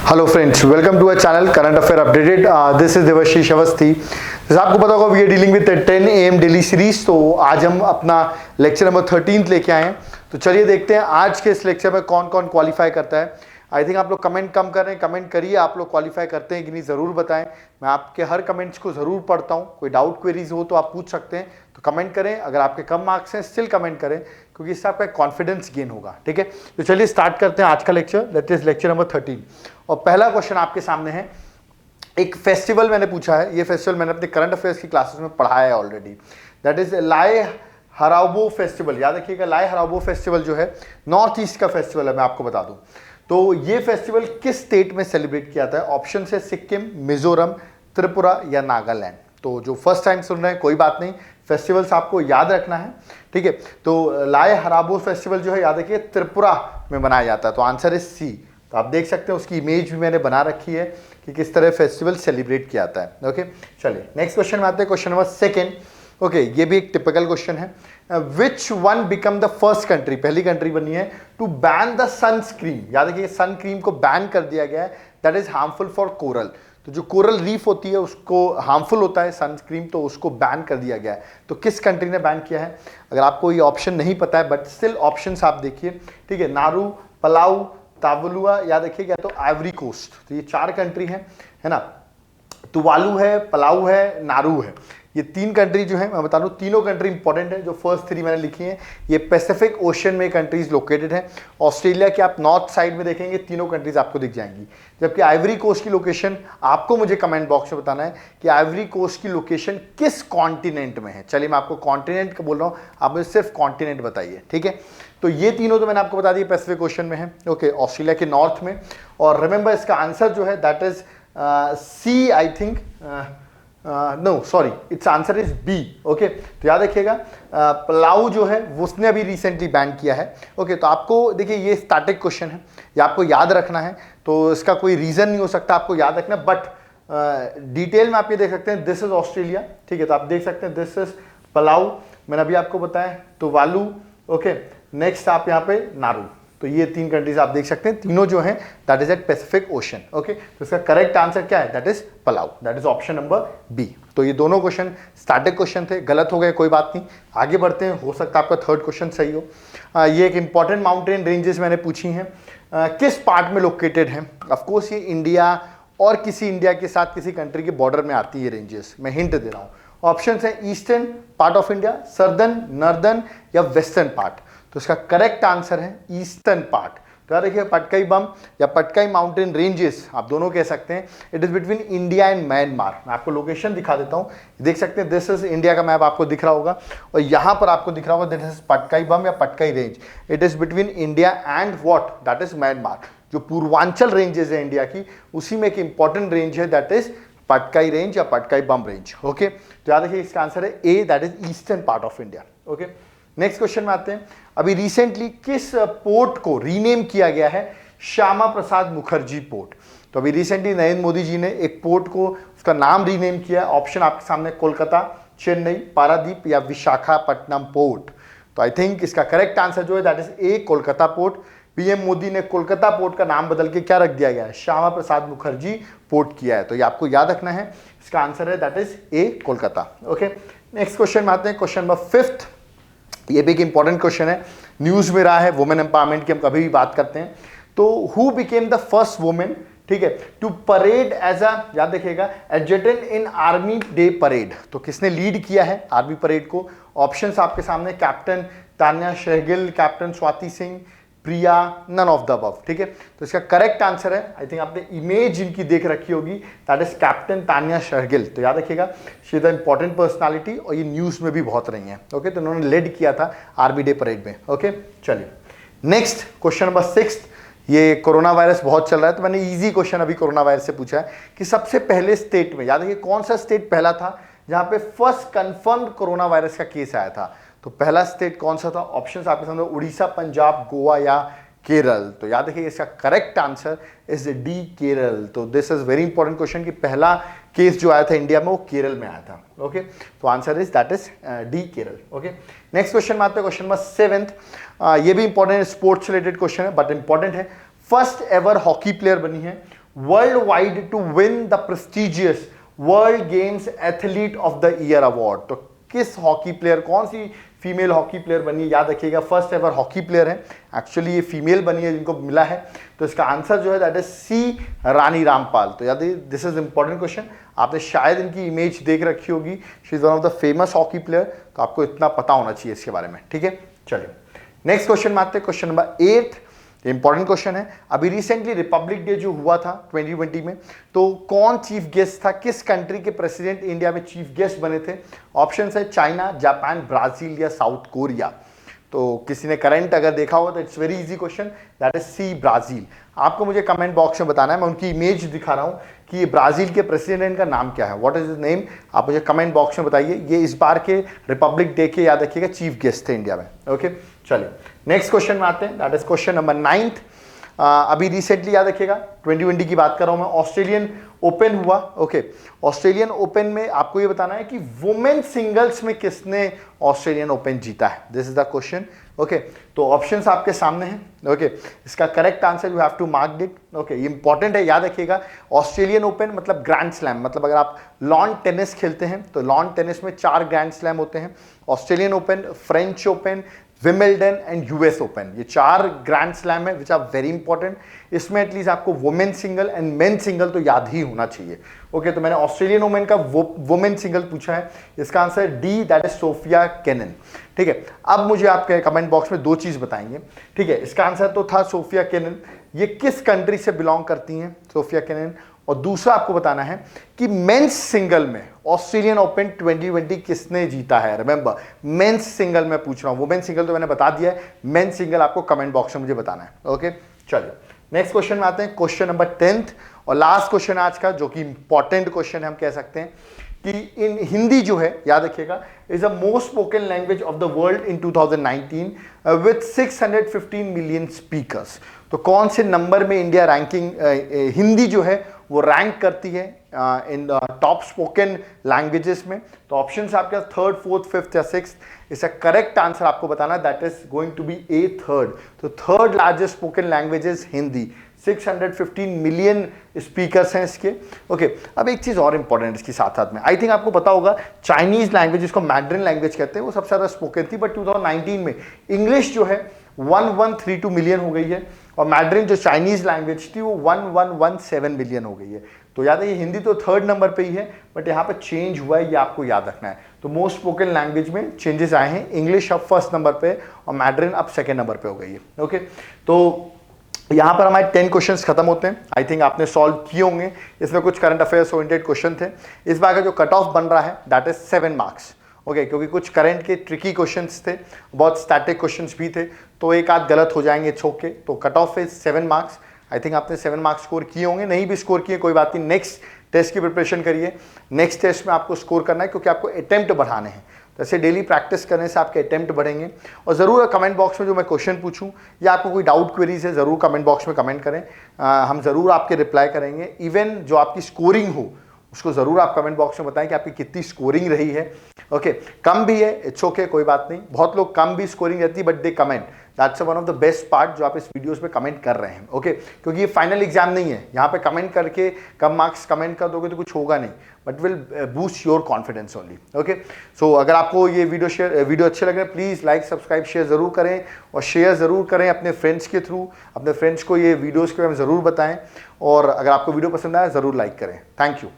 Hello friends, welcome to a channel current affair updated. This is Devashish Awasthi. जैसे आपको पता होगा we are dealing with 10 AM daily series. तो आज हम अपना लेक्चर नंबर 13 लेके आए हैं। तो चलिए देखते हैं आज के इस लेक्चर में कौन कौन क्वालिफाई करता है। आई थिंक आप लोग कमेंट कम कर रहे हैं, कमेंट करिए आप लोग क्वालिफाई करते हैं कि नहीं, ज़रूर बताएं। मैं आपके हर कमेंट्स को ज़रूर पढ़ता हूं। कोई डाउट क्वेरीज हो तो आप पूछ सकते हैं, तो कमेंट करें। अगर आपके कम मार्क्स हैं स्टिल कमेंट करें, क्योंकि इससे आपका कॉन्फिडेंस गेन होगा। ठीक है, तो चलिए स्टार्ट करते हैं आज का lecture. That is lecture number 13 और पहला क्वेश्चन आपके सामने है। एक फेस्टिवल मैंने पूछा है, ये फेस्टिवल मैंने अपने करंट अफेयर्स की क्लासेस में पढ़ाया है ऑलरेडी। दैट इज लाए हराबो फेस्टिवल। याद रखिएगा, लाए हराबो फेस्टिवल जो है नॉर्थ ईस्ट का फेस्टिवल है। मैं आपको बता दूं तो ये फेस्टिवल किस स्टेट में सेलिब्रेट किया जाता है। ऑप्शन है सिक्किम, मिजोरम, त्रिपुरा या नागालैंड। तो जो फर्स्ट टाइम सुन रहे हैं कोई बात नहीं, फेस्टिवल्स आपको याद रखना है। ठीक है, तो लाए हराबो फेस्टिवल जो है याद रखिए त्रिपुरा में मनाया जाता है। तो आंसर इज सी। तो आप देख सकते हैं उसकी इमेज भी मैंने बना रखी है कि किस तरह फेस्टिवल सेलिब्रेट किया जाता है। ओके, चलिए नेक्स्ट क्वेश्चन में आते हैं। Question number 2। ओके, ये भी एक टिपिकल क्वेश्चन है। Which one become the first country, पहली कंट्री बनी है टू बैन द सनस्क्रीन। याद रखिए सन क्रीम को बैन कर दिया गया है। That is harmful for coral. तो जो कोरल रीफ होती है उसको हार्मफुल होता है सनस्क्रीन, तो उसको बैन कर दिया गया है। तो किस कंट्री ने बैन किया है। अगर आपको ये ऑप्शन नहीं पता है बट स्टिल ऑप्शंस आप देखिए। ठीक है, नारू, पलाऊ, तावलुआ, याद रखिएगा तो आइवरी कोस्ट। तो ये 4 कंट्री है ना। तुवालू है, पलाऊ है, नारू है। ये 3 कंट्री जो है मैं बता दूं, तीनों कंट्री इंपॉर्टेंट है। जो फर्स्ट 3 मैंने लिखी हैं ये पैसिफिक ओशन में कंट्रीज लोकेटेड है। ऑस्ट्रेलिया के आप नॉर्थ साइड में देखेंगे, तीनों कंट्रीज आपको दिख जाएंगी। जबकि आइवरी कोस्ट की लोकेशन आपको मुझे कमेंट बॉक्स में बताना है कि आइवरी कोस्ट की लोकेशन किस कॉन्टिनेंट में है। चलिए मैं आपको कॉन्टिनेंट का बोल रहा हूँ, आप मुझे सिर्फ कॉन्टिनेंट बताइए। ठीक है, तो ये तीनों तो मैंने आपको बता दिया पैसिफिक ओशन में है। ओके, ऑस्ट्रेलिया के नॉर्थ में। और रिमेंबर इसका आंसर जो है that is C, I think no sorry, it's answer is B. Okay, तो याद रखिएगा पलाऊ जो है उसने अभी रिसेंटली बैन किया है। ओके, तो आपको देखिए ये स्टैटिक क्वेश्चन है, ये आपको याद रखना है। तो इसका कोई रीजन नहीं हो सकता आपको याद रखना, बट डिटेल में आप ये देख सकते हैं दिस इज ऑस्ट्रेलिया। ठीक है, तो आप देख सकते हैं दिस इज पलाऊ, मैंने अभी आपको बताया तो वालू। ओके, नेक्स्ट आप यहाँ पे नारू। तो ये 3 कंट्रीज आप देख सकते हैं, तीनों जो हैं that is at Pacific Ocean. Okay, तो इसका करेक्ट आंसर क्या है, that is Palau. That is option number B. तो ये दोनों क्वेश्चन स्टैटिक क्वेश्चन थे, गलत हो गए कोई बात नहीं, आगे बढ़ते हैं, हो सकता है आपका थर्ड क्वेश्चन सही हो। ये एक इंपॉर्टेंट माउंटेन रेंजेस मैंने पूछी हैं, किस पार्ट में लोकेटेड है। ऑफकोर्स ये इंडिया और किसी इंडिया के साथ किसी कंट्री के बॉर्डर में आती है रेंजेस। मैं हिंट दे रहा हूँ, ऑप्शन है eastern part of India, southern, northern या वेस्टर्न पार्ट। तो इसका करेक्ट आंसर है ईस्टर्न पार्ट। तो यार देखिए पटकाई बम या पटकाई माउंटेन रेंजेस आप दोनों कह सकते हैं। It is between India and Myanmar. मैं आपको लोकेशन दिखा देता हूं, देख सकते हैं दिस इज इंडिया का मैप आपको दिख रहा होगा और यहां पर आपको दिख रहा होगा दिस इज पटकाई बम या Patkai range. It is between India and what, that is Myanmar. जो पूर्वांचल रेंजेस है इंडिया की, उसी में एक इंपॉर्टेंट रेंज है दैट इज पटकाई रेंज या पटकाई बम रेंज। ओके, तो याद रखिए इसका आंसर है A, that is eastern part of India. Okay, next question में आते हैं। अभी रिसेंटली किस पोर्ट को रीनेम किया गया है, श्यामा प्रसाद मुखर्जी पोर्ट। तो अभी रिसेंटली नरेंद्र मोदी जी ने एक पोर्ट को उसका नाम रीनेम किया है। ऑप्शन आपके सामने कोलकाता, चेन्नई, पारादीप या विशाखापट्टनम पोर्ट। तो आई थिंक इसका करेक्ट आंसर जो है that is a, Kolkata port. PM Modi ने कोलकाता पोर्ट का नाम बदल के क्या रख दिया गया है, श्यामा प्रसाद मुखर्जी पोर्ट किया है। तो ये आपको याद रखना है, इसका आंसर है that is a, Kolkata. Okay, next question में आते हैं। Question number 5। ये भी एक इंपॉर्टेंट क्वेश्चन है, न्यूज में रहा है, वुमेन एम्पावरमेंट की हम कभी भी बात करते हैं। तो who became the first women, ठीक है, टू परेड एज अ, याद रखिएगा, एडजटेंट इन आर्मी डे परेड। तो किसने लीड किया है आर्मी परेड को। ऑप्शंस आपके सामने, captain Tanya Shergill, captain Swati Singh, Priya, none of the above. ठीक है, तो इसका करेक्ट आंसर है, आई थिंक आपने इमेज इनकी देख रखी होगी, दैट इज कैप्टन तान्या शहगिल। तो याद रखिएगा she is the important personality और ये न्यूज में भी बहुत रही है। ओके, तो उन्होंने लीड किया था आर्मी डे परेड में। ओके, चलिए नेक्स्ट क्वेश्चन नंबर 6। ये कोरोना वायरस बहुत चल रहा है, तो मैंने इजी क्वेश्चन अभी कोरोना वायरस से पूछा है कि सबसे पहले स्टेट में, याद रखिए कौन सा स्टेट पहला था जहां पे फर्स्ट कंफर्म्ड कोरोना वायरस का केस आया था। तो पहला स्टेट कौन सा था। ऑप्शंस आपके सामने, उड़ीसा, पंजाब, गोवा या केरल। तो याद रखिए इसका correct answer is D, Kerala. So this is very important question कि पहला केस जो आया था इंडिया में वो केरल में आया था। ओके, तो answer is that is D, Kerala. Okay, next question में आते हैं, क्वेश्चन नंबर 7। ये भी इंपॉर्टेंट स्पोर्ट्स रिलेटेड क्वेश्चन है बट इंपॉर्टेंट है। फर्स्ट एवर हॉकी प्लेयर बनी है world wide to win the prestigious World Games Athlete of the Year award. तो किस हॉकी प्लेयर, कौन सी फीमेल हॉकी प्लेयर बनी है, याद रखिएगा फर्स्ट एवर हॉकी प्लेयर है, एक्चुअली ये फीमेल बनी है जिनको मिला है। तो इसका आंसर जो है दैट इज सी रानी रामपाल। तो याद है दिस इज इंपॉर्टेंट क्वेश्चन, आपने शायद इनकी इमेज देख रखी होगी, she is one of the famous hockey player, तो आपको इतना पता होना चाहिए इसके बारे में, ठीक है। चलिए नेक्स्ट क्वेश्चन में आते हैं, क्वेश्चन नंबर 8। इंपॉर्टेंट क्वेश्चन है। अभी रिसेंटली रिपब्लिक डे जो हुआ था 2020 में, तो कौन चीफ गेस्ट था, किस कंट्री के प्रेसिडेंट इंडिया में चीफ गेस्ट बने थे? ऑप्शन है चाइना, जापान, ब्राजील या साउथ कोरिया। तो किसी ने करंट अगर देखा हो तो it's very easy question, that is C Brazil. आपको मुझे कमेंट बॉक्स में बताना है, मैं उनकी इमेज दिखा रहा हूं कि ये ब्राजील के प्रेसिडेंट का नाम क्या है, व्हाट इज हिज नेम, आप मुझे कमेंट बॉक्स में बताइए। ये इस बार के रिपब्लिक डे के, याद रखिएगा, चीफ गेस्ट थे इंडिया में, ओके। चलिए नेक्स्ट क्वेश्चन में आते हैं, दैट इज क्वेश्चन नंबर 9। अभी रिसेंटली याद रखिएगा 2020 की बात कर रहा हूं मैं, ऑस्ट्रेलियन ओपन हुआ, ओके। ऑस्ट्रेलियन ओपन में आपको ये बताना है कि वुमेन सिंगल्स में किसने ऑस्ट्रेलियन ओपन जीता है, this is the question, okay. तो ऑप्शंस आपके सामने हैं, ओके। इसका correct answer you have to mark it, okay. ये इंपॉर्टेंट है, याद रखिएगा। ऑस्ट्रेलियन ओपन मतलब ग्रैंड स्लैम, मतलब अगर आप लॉन टेनिस खेलते हैं तो लॉन टेनिस में 4 ग्रैंड स्लैम होते हैं, Australian open, French open, Wimbledon and US open, ये 4 ग्रैंड स्लैम है विच आर वेरी इंपॉर्टेंट। इसमें एटलीस्ट आपको women single and men single तो याद ही होना चाहिए, ओके। तो मैंने ऑस्ट्रेलियन ओपन का वुमेन सिंगल पूछा है, इसका answer D, that is Sofia Kenin, ठीक है। अब मुझे आपके कमेंट बॉक्स में 2 चीज बताएंगे, ठीक है। इसका आंसर तो था सोफिया केनिन, ये किस कंट्री से बिलोंग करती हैं सोफिया केनिन, और दूसरा आपको बताना है कि मेंस सिंगल में ऑस्ट्रेलियन ओपन 2020 किसने जीता है। रिमेंबर मेंस सिंगल में पूछ रहा हूं, वुमेन सिंगल तो मैंने बता दिया है, मेन सिंगल आपको कमेंट बॉक्स में मुझे बताना है, ओके। चलिए नेक्स्ट क्वेश्चन में आते हैं, क्वेश्चन नंबर 10 और लास्ट क्वेश्चन आज का, जो कि इंपॉर्टेंट क्वेश्चन है, हम कह सकते हैं कि इन हिंदी जो है, याद रखिएगा, is the most spoken language of the world in 2019 with 615 million speakers. तो कौन से नंबर में इंडिया रैंकिंग हिंदी जो है वो रैंक करती है इन टॉप स्पोकन लैंग्वेजेस में? तो ऑप्शंस आपके 3rd, 4th, 5th या 6th। इसका करेक्ट आंसर आपको बताना है, that is going to be a 3rd। तो 3rd largest spoken languages Hindi, 615 million speakers हैं इसके, ओके। अब एक चीज और इंपॉर्टेंट इसके साथ साथ में, आई थिंक आपको पता होगा चाइनीज लैंग्वेज, जिसको मैंड्रिन लैंग्वेज कहते हैं, वो सबसे ज्यादा स्पोकन थी, बट 2019 में इंग्लिश जो है 1132 मिलियन हो गई है, और मैड्रिन जो चाइनीज लैंग्वेज थी वो 1117 मिलियन हो गई है। तो याद है ये हिंदी तो 3rd नंबर पे ही है, बट यहाँ पे चेंज हुआ है, ये आपको याद रखना है। तो मोस्ट स्पोकन लैंग्वेज में चेंजेस आए हैं, इंग्लिश अब 1st नंबर पे और मैड्रिन अब 2nd नंबर पे हो गई है, ओके। तो यहाँ पर हमारे 10 क्वेश्चंस खत्म होते हैं, आई थिंक आपने सॉल्व किए होंगे। इसमें कुछ करंट अफेयर्स ओरिएंटेड क्वेश्चन थे। इस बार का जो कट ऑफ बन रहा है दैट इज 7 मार्क्स, ओके, क्योंकि कुछ करंट के ट्रिकी क्वेश्चंस थे, बहुत स्टैटिक क्वेश्चंस भी थे, तो एक आध गलत हो जाएंगे छोके। तो cut off is 7 marks. I think आपने 7 मार्क्स स्कोर किए होंगे, नहीं भी स्कोर किए कोई बात नहीं, नेक्स्ट टेस्ट की प्रिपरेशन करिए। नेक्स्ट टेस्ट में आपको स्कोर करना है, क्योंकि आपको अटेम्प्ट बढ़ाने हैं। तो ऐसे डेली प्रैक्टिस करने से आपके अटेम्प्ट बढ़ेंगे। और ज़रूर कमेंट बॉक्स में जो मैं क्वेश्चन पूछूं या आपको कोई डाउट क्वेरीज है, ज़रूर कमेंट बॉक्स में कमेंट करें, हम ज़रूर आपके रिप्लाई करेंगे। इवन जो आपकी स्कोरिंग हो उसको ज़रूर आप कमेंट बॉक्स में बताएं कि आपकी कितनी स्कोरिंग रही है, ओके। कम भी है, इट्स ओके, कोई बात नहीं, बहुत लोग कम भी स्कोरिंग रहती है, but they comment, that's one of the best part जो आप इस वीडियोस में कमेंट कर रहे हैं, ओके। क्योंकि ये फाइनल एग्जाम नहीं है, यहाँ पे कमेंट करके कम मार्क्स कमेंट कर दोगे तो कुछ होगा नहीं, but will boost your confidence only, okay. So अगर आपको ये वीडियो अच्छे लगे, प्लीज़ लाइक, सब्सक्राइब, शेयर ज़रूर करें, और शेयर ज़रूर करें अपने फ्रेंड्स के थ्रू, अपने फ्रेंड्स को ये वीडियोज़ के बारे में ज़रूर बताएं, और अगर आपको वीडियो पसंद आया ज़रूर लाइक करें। Thank you.